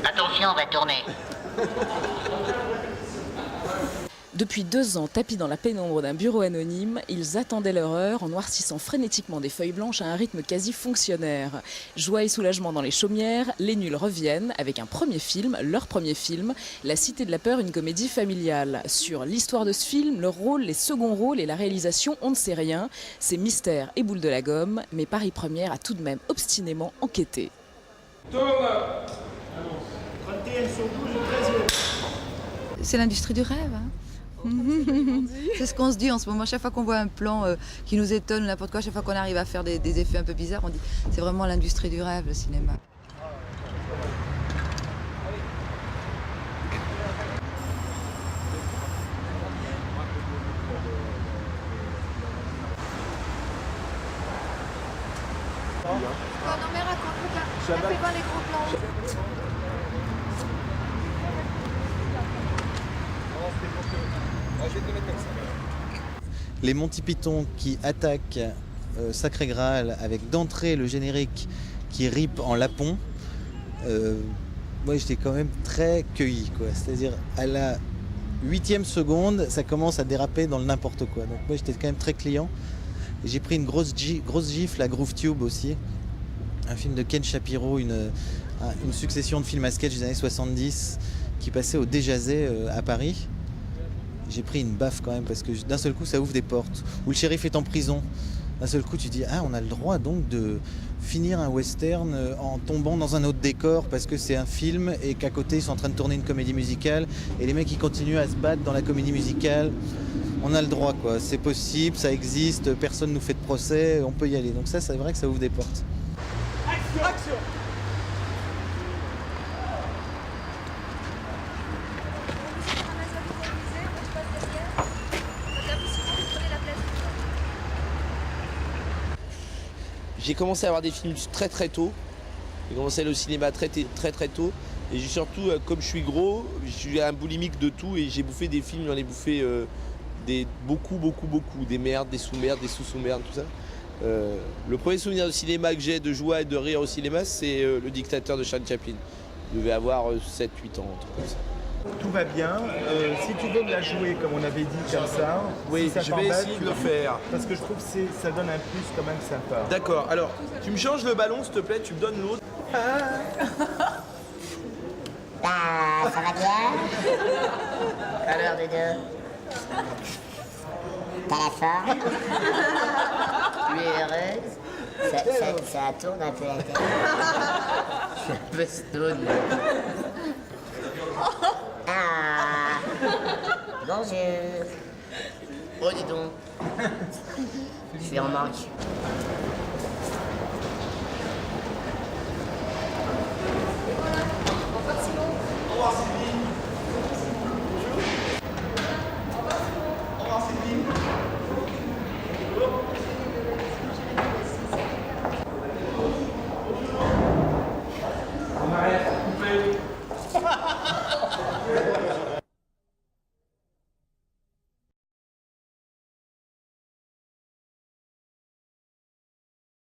Attention, on va tourner. Depuis 2 ans, tapis dans la pénombre d'un bureau anonyme, ils attendaient leur heure en noircissant frénétiquement des feuilles blanches à un rythme quasi fonctionnaire. Joie et soulagement dans les chaumières, les nuls reviennent avec un premier film, leur premier film, La Cité de la Peur, une comédie familiale. Sur l'histoire de ce film, le rôle, les seconds rôles et la réalisation, on ne sait rien. C'est mystère et boule de la gomme, mais Paris Première a tout de même obstinément enquêté. C'est l'industrie du rêve. Hein. C'est ce qu'on se dit en ce moment. Chaque fois qu'on voit un plan qui nous étonne, n'importe quoi, chaque fois qu'on arrive à faire des effets un peu bizarres, on dit c'est vraiment l'industrie du rêve, le cinéma. Oh non mais raconte, regarde, fais voir les gros plans. Les Monty Python qui attaquent Sacré Graal avec d'entrée le générique qui rip en lapon, moi j'étais quand même très cueilli, quoi. C'est-à-dire à la 8e seconde, ça commence à déraper dans le n'importe quoi. Donc moi j'étais quand même très client. Et j'ai pris une grosse gifle à Groove Tube aussi, un film de Ken Shapiro, une succession de films à sketch des années 70 qui passait au Déjazet à Paris. J'ai pris une baffe quand même parce que d'un seul coup ça ouvre des portes. Où le shérif est en prison. D'un seul coup tu dis ah on a le droit donc de finir un western en tombant dans un autre décor parce que c'est un film et qu'à côté ils sont en train de tourner une comédie musicale et les mecs ils continuent à se battre dans la comédie musicale. On a le droit quoi, c'est possible, ça existe, personne nous fait de procès, on peut y aller. Donc ça c'est vrai que ça ouvre des portes. Action. J'ai commencé à avoir des films très très tôt. J'ai commencé à aller au cinéma très tôt. Et j'ai surtout, comme je suis gros, je suis un boulimique de tout et j'ai bouffé des films, j'en ai bouffé beaucoup. Des merdes, des sous-merdes, des sous-sous-merdes, tout ça. Le premier souvenir de cinéma que j'ai de joie et de rire au cinéma, c'est Le Dictateur de Charlie Chaplin. Je devais avoir 7-8 ans, un truc comme ça. Tout va bien. Si tu veux me la jouer comme on avait dit comme ça, oui, si ça je vais essayer de le faire. Parce que je trouve que ça donne un plus quand même sympa. D'accord, alors tu me changes le ballon s'il te plaît, tu me donnes l'autre. Ça va bien? Alors, Dodo? T'as la forme? Tu es heureuse? Ça tourne un peu la tête. Je suis un peu stone là. Ah! Bonjour! Oh, dis donc! Je suis en manque. On arrête, coupez.